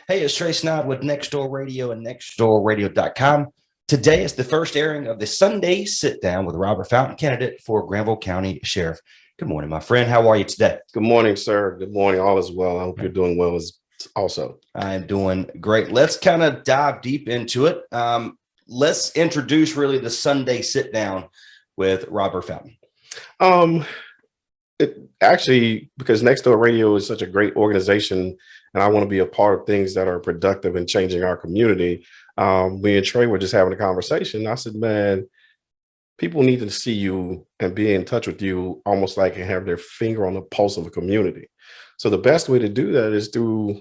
Hey, it's Trey Snob with Nextdoor Radio and nextdoorradio.com. Today is the first airing of the Sunday Sit Down with Robert Fountain, candidate for Granville County Sheriff. Good morning, my friend. How are you today? Good morning, sir. Good morning. All is well. I hope you're doing well as also. I am doing great. Let's kind of dive deep into it. Let's introduce really the Sunday Sit Down with Robert Fountain. It actually, because Nextdoor Radio is such a great organization, and I want to be a part of things that are productive and changing our community. Me and Trey were just having a conversation. I said, man, people need to see you and be in touch with you almost like and have their finger on the pulse of a community. So the best way to do that is through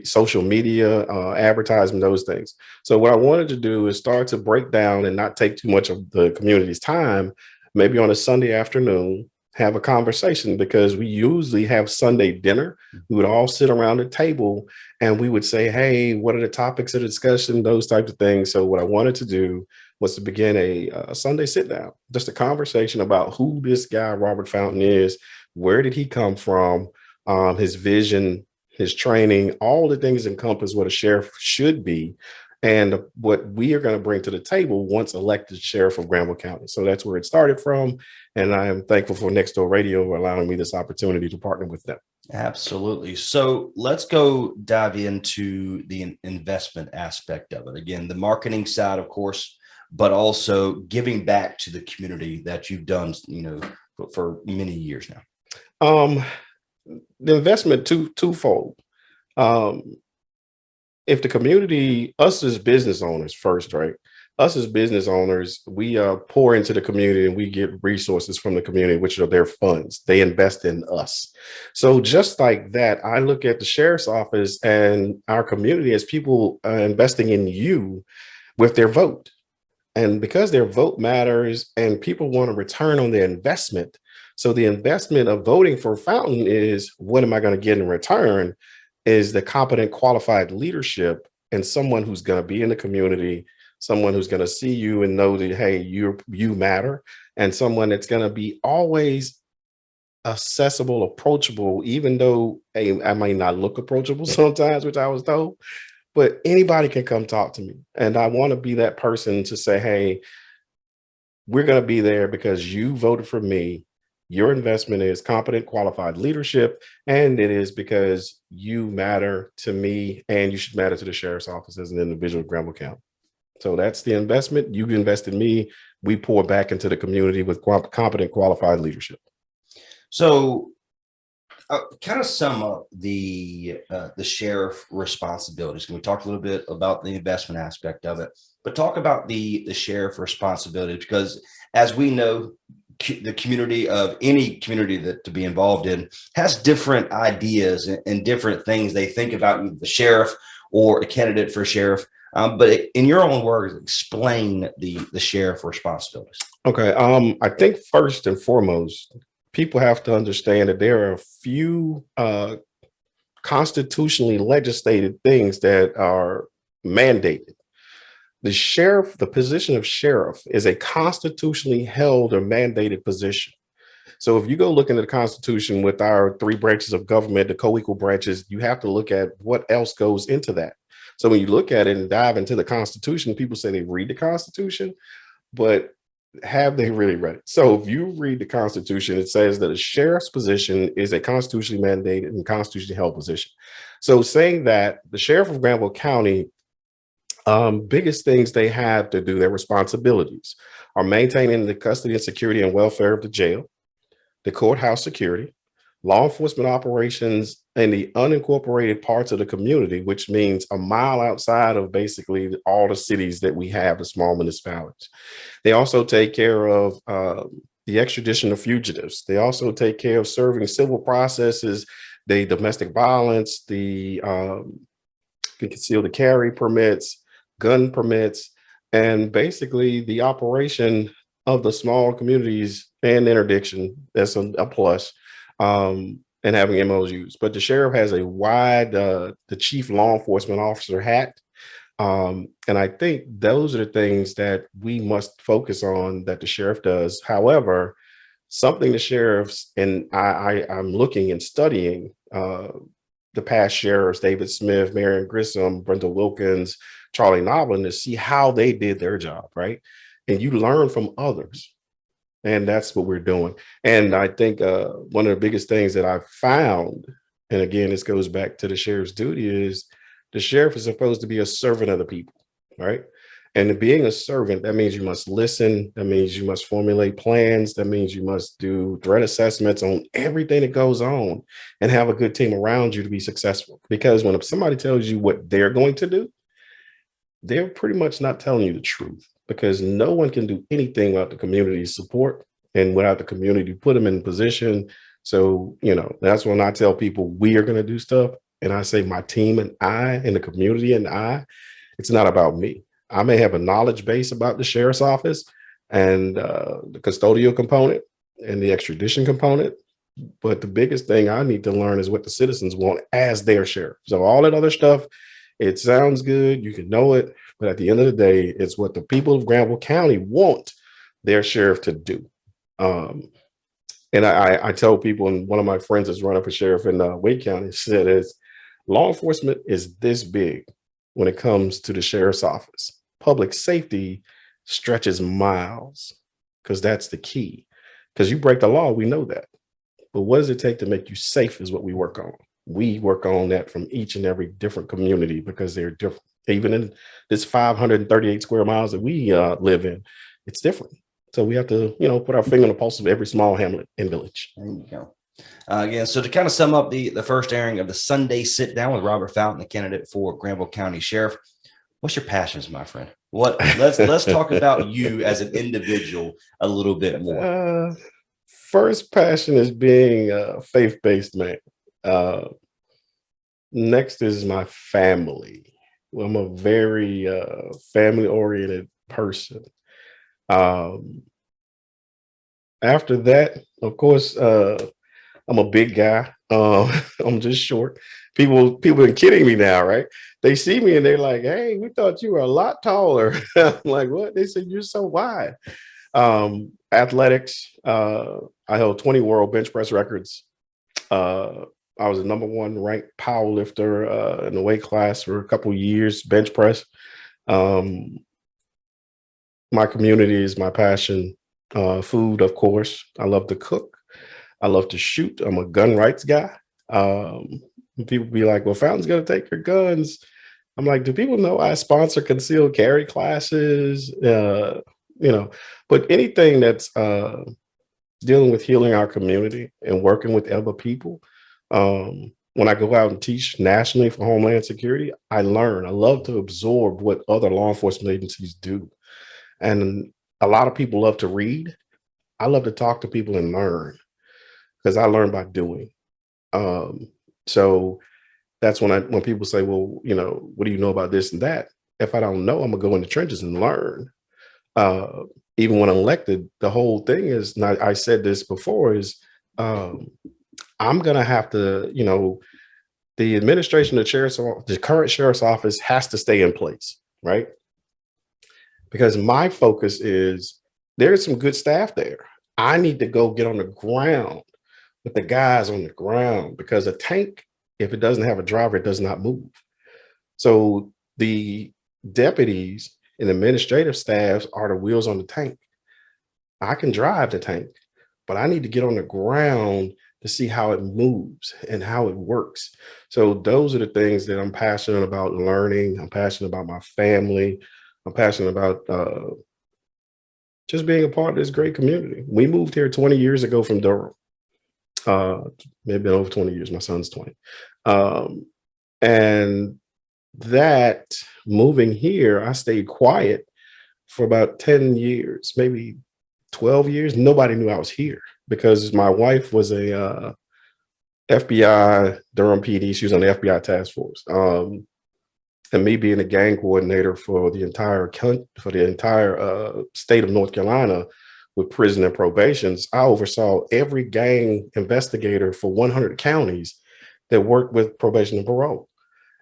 social media, advertising, those things. So what I wanted to do is start to break down and not take too much of the community's time, maybe on a Sunday afternoon, have a conversation, because we usually have Sunday dinner. We would all sit around the table and we would say, hey, what are the topics of discussion, those types of things. So what I wanted to do was to begin a Sunday sit down, just a conversation about who this guy, Robert Fountain, is, where did he come from, his vision, his training, all the things encompass what a sheriff should be, and what we are going to bring to the table once elected sheriff of Granville County. So that's where it started from. And I am thankful for Nextdoor Radio for allowing me this opportunity to partner with them. Absolutely. So let's go dive into the investment aspect of it. Again, the marketing side, of course, but also giving back to the community that you've done, for many years now. The investment twofold. If the community, us as business owners first, right? Us as business owners, we pour into the community and we get resources from the community, which are their funds. They invest in us. So just like that, I look at the sheriff's office and our community as people investing in you with their vote. And because their vote matters and people want a return on their investment. So the investment of voting for Fountain is, what am I going to get in return? Is the competent, qualified leadership and someone who's going to be in the community, someone who's going to see you and know that, hey, you matter, and someone that's going to be always accessible, approachable, even though I might not look approachable sometimes, which I was told, but anybody can come talk to me. And I want to be that person to say, hey, we're going to be there because you voted for me. Your investment is competent, qualified leadership, and it is because you matter to me and you should matter to the sheriff's office as an individual of Granville County. So that's the investment. You invest in me. We pour back into the community with competent, qualified leadership. So kind of sum up the sheriff responsibilities. Can we talk a little bit about the investment aspect of it, but talk about the sheriff responsibility, because as we know, the community of any community that to be involved in has different ideas and different things they think about the sheriff or a candidate for sheriff. But in your own words, explain the sheriff responsibilities. Okay. I think first and foremost, people have to understand that there are a few constitutionally legislated things that are mandated. The sheriff, the position of sheriff, is a constitutionally held or mandated position. So if you go look into the Constitution with our three branches of government, the co-equal branches, you have to look at what else goes into that. So when you look at it and dive into the Constitution, people say they read the Constitution, but have they really read it? So if you read the Constitution, it says that a sheriff's position is a constitutionally mandated and constitutionally held position. So saying that, the sheriff of Granville County, biggest things they have to do, their responsibilities are maintaining the custody and security and welfare of the jail, the courthouse security, law enforcement operations in the unincorporated parts of the community, which means a mile outside of basically all the cities that we have, the small municipalities. They also take care of the extradition of fugitives. They also take care of serving civil processes, the domestic violence, the concealed carry permits, gun permits, and basically the operation of the small communities and interdiction. That's a plus, and having MOUs. But the sheriff has a wide, the chief law enforcement officer hat. And I think those are the things that we must focus on that the sheriff does. However, something the sheriffs, and I'm looking and studying the past sheriffs, David Smith, Marion Grissom, Brenda Wilkins, Charlie Noblin, to see how they did their job, right? And you learn from others. And that's what we're doing. And I think one of the biggest things that I've found, and again, this goes back to the sheriff's duty, is the sheriff is supposed to be a servant of the people, right? And being a servant, that means you must listen. That means you must formulate plans. That means you must do threat assessments on everything that goes on and have a good team around you to be successful. Because when somebody tells you what they're going to do, they're pretty much not telling you the truth, because no one can do anything without the community's support and without the community put them in position. So, that's when I tell people we are going to do stuff. And I say my team and I and the community and I, it's not about me. I may have a knowledge base about the sheriff's office and the custodial component and the extradition component. But the biggest thing I need to learn is what the citizens want as their sheriff. So all that other stuff, it sounds good, you can know it, but at the end of the day, it's what the people of Granville County want their sheriff to do. And I tell people, and one of my friends is running for sheriff in Wake County, said is law enforcement is this big when it comes to the sheriff's office. Public safety stretches miles, because that's the key. Because you break the law, we know that. But what does it take to make you safe is what we work on. We work on that from each and every different community, because they're different. Even in this 538 square miles that we live in, it's different. So we have to, put our finger on the pulse of every small hamlet and village. There you go. Again, so to kind of sum up the first airing of the Sunday Sit Down with Robert Fountain, the candidate for Granville County Sheriff, what's your passions, my friend? Let's talk about you as an individual a little bit more. First passion is being a faith-based man. Next is my family. I'm a very family-oriented person. After that, of course, I'm a big guy. I'm just short. People are kidding me now, right? They see me and they're like, "Hey, we thought you were a lot taller." I'm like, "What?" They said, "You're so wide." Athletics. I held 20 world bench press records. I was the #1 ranked power lifter in the weight class for a couple of years, bench press. My community is my passion. Food, of course. I love to cook. I love to shoot. I'm a gun rights guy. People be like, "Well, Fountain's going to take your guns." I'm like, do people know I sponsor concealed carry classes? But anything that's dealing with healing our community and working with other people. When I go out and teach nationally for Homeland Security, I learn. I love to absorb what other law enforcement agencies do. And a lot of people love to read. I love to talk to people and learn, because I learn by doing. So that's when people say, "Well, what do you know about this and that?" If I don't know, I'm gonna go in the trenches and learn. Uh, Even when elected, the whole thing is, and I said this before, is I'm gonna have to, the administration of the current sheriff's office has to stay in place, right? Because my focus is there's some good staff there. I need to go get on the ground with the guys on the ground, because a tank, if it doesn't have a driver, it does not move. So the deputies and administrative staffs are the wheels on the tank. I can drive the tank, but I need to get on the ground to see how it moves and how it works. So those are the things that I'm passionate about learning. I'm passionate about my family. I'm passionate about just being a part of this great community. We moved here 20 years ago from Durham. Maybe over 20 years. My son's 20. And that moving here, I stayed quiet for about 10 years, maybe 12 years. Nobody knew I was here, because my wife was a FBI Durham PD. She was on the FBI task force. And me being a gang coordinator for the entire state of North Carolina with prison and probations, I oversaw every gang investigator for 100 counties that worked with probation and parole.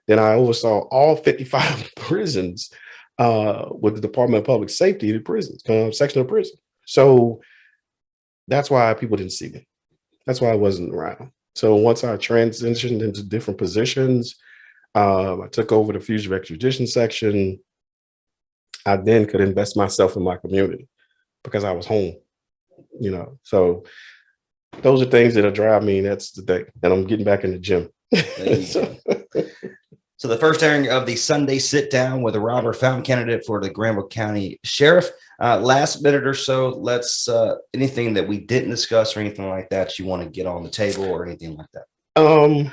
Then I oversaw all 55 prisons with the Department of Public Safety, the prisons, section of prison. So that's why people didn't see me. That's why I wasn't around. So once I transitioned into different positions, I took over the fugitive extradition section. I then could invest myself in my community because I was home, So those are things that'll drive me. That's the thing. And I'm getting back in the gym. There you So, go. So the first airing of the Sunday sit down with a Robert Fountain candidate for the Granville County Sheriff. Last minute or so, let's anything that we didn't discuss or anything like that you want to get on the table or anything like that. um,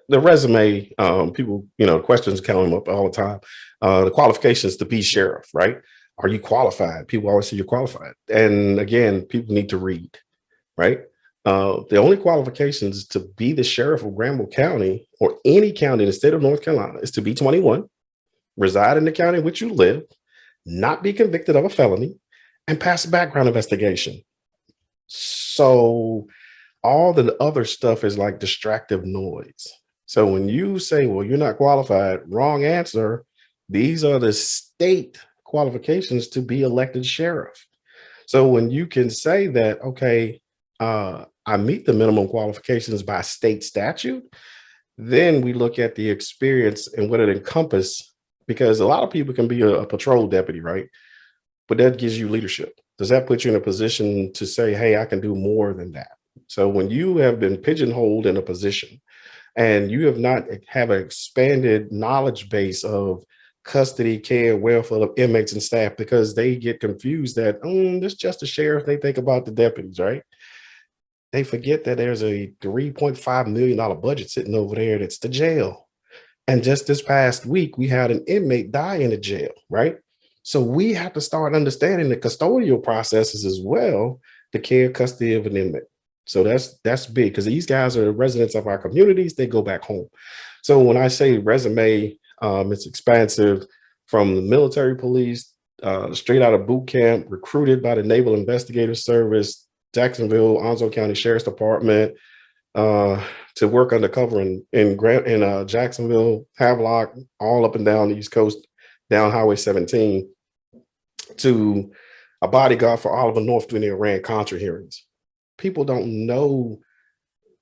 the resume, people, questions come up all the time. The qualifications to be sheriff, right? Are you qualified? People always say you're qualified. And again, people need to read, right? The only qualifications to be the sheriff of Granville County or any county in the state of North Carolina is to be 21, reside in the county in which you live, not be convicted of a felony, and pass a background investigation. So all the other stuff is like distractive noise. So when you say, well, you're not qualified, wrong answer. These are the state qualifications to be elected sheriff. So when you can say that, okay, I meet the minimum qualifications by state statute, then we look at the experience and what it encompasses, because a lot of people can be a patrol deputy, right? But that gives you leadership. Does that put you in a position to say, hey, I can do more than that? So when you have been pigeonholed in a position and you have not have an expanded knowledge base of custody, care, welfare of inmates and staff, because they get confused that, this is just the sheriff, they think about the deputies, right? They forget that there's a $3.5 million budget sitting over there. That's the jail. And just this past week, we had an inmate die in the jail, right? So we have to start understanding the custodial processes as well, the care, custody of an inmate. So that's big, because these guys are residents of our communities. They go back home. So when I say resume, it's expansive, from the military police, straight out of boot camp, recruited by the Naval Investigative Service, Jacksonville, Onslow County Sheriff's Department, to work undercover in Jacksonville, Havelock, all up and down the East Coast, down Highway 17, to a bodyguard for Oliver North during the Iran-Contra hearings. People don't know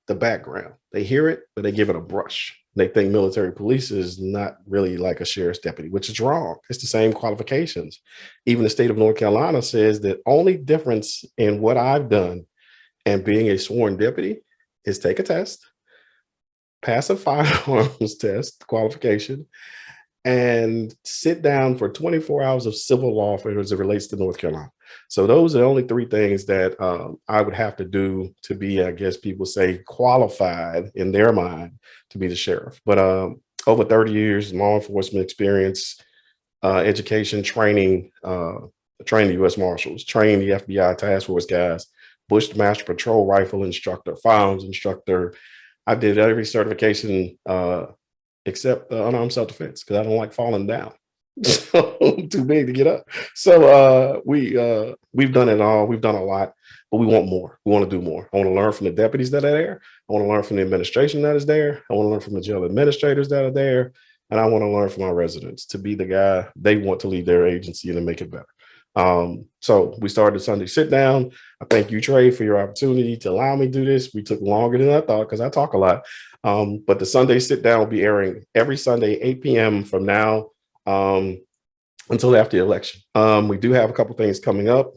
the background. They hear it, but they give it a brush. They think military police is not really like a sheriff's deputy, which is wrong. It's the same qualifications. Even the state of North Carolina says that only difference in what I've done and being a sworn deputy is take a test, pass a firearms test qualification, and sit down for 24 hours of civil law as it relates to North Carolina. So those are the only three things that I would have to do to be, I guess people say, qualified in their mind to be the sheriff. But over 30 years, law enforcement experience, education, training, trained the U.S. Marshals, trained the FBI task force guys, Bushmaster patrol rifle instructor, firearms instructor. I did every certification except unarmed self-defense, because I don't like falling down. So too big to get up. So we've done it all. We've done a lot, but we want more. We want to do more. I want to learn from the deputies that are there. I want to learn from the administration that is there. I want to learn from the jail administrators that are there. And I want to learn from our residents to be the guy they want to lead their agency and to make it better. So we started Sunday sit down. I thank you, Trey, for your opportunity to allow me to do this. We took longer than I thought because I talk a lot. But the Sunday sit down will be airing every Sunday, 8 p.m. from now until after the election. We do have a couple things coming up.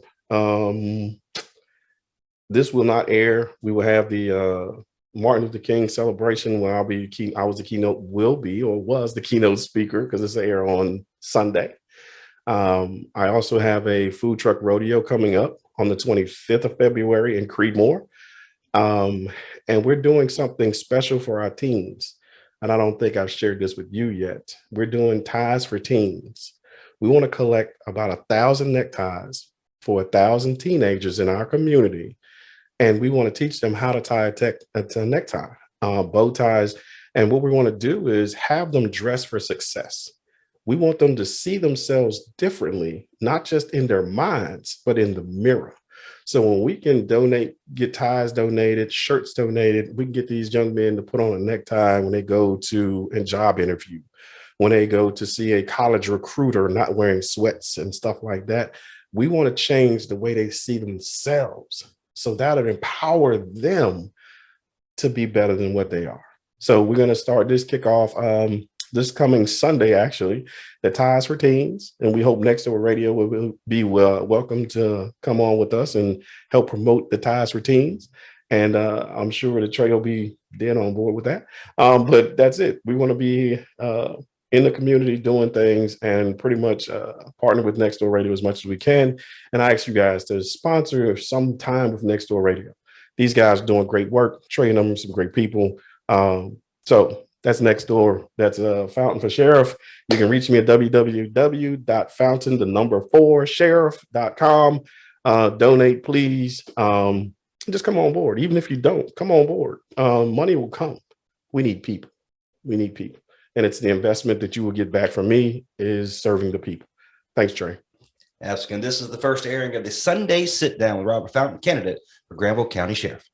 This will not air. We will have the Martin Luther King celebration where I was the keynote speaker, because it's air on Sunday. I also have a food truck rodeo coming up on the 25th of February in Creedmoor. And we're doing something special for our teens. And I don't think I've shared this with you yet. We're doing ties for teens. We want to collect about 1,000 neckties for 1,000 teenagers in our community. And we want to teach them how to tie a necktie, bow ties. And what we want to do is have them dress for success. We want them to see themselves differently, not just in their minds, but in the mirror. So when we can get ties donated, shirts donated, we can get these young men to put on a necktie when they go to a job interview, when they go to see a college recruiter not wearing sweats and stuff like that. We want to change the way they see themselves, so that would empower them to be better than what they are. So we're going to start this kickoff this coming Sunday, actually, the Ties for Teens. And we hope Next Door Radio will be welcome to come on with us and help promote the Ties for Teens. And I'm sure the Trey will be dead on board with that. But that's it. We want to be in the community doing things and pretty much partner with Next Door Radio as much as we can. And I ask you guys to sponsor some time with Next Door Radio. These guys are doing great work, training them some great people. So that's Next Door. That's Fountain for Sheriff. You can reach me at www.fountain4sheriff.com. Donate, please. Just come on board. Even if you don't, come on board. Money will come. We need people. We need people. And it's the investment that you will get back from me is serving the people. Thanks, Trey. Asking. This is the first airing of the Sunday Sit Down with Robert Fountain, candidate for Granville County Sheriff.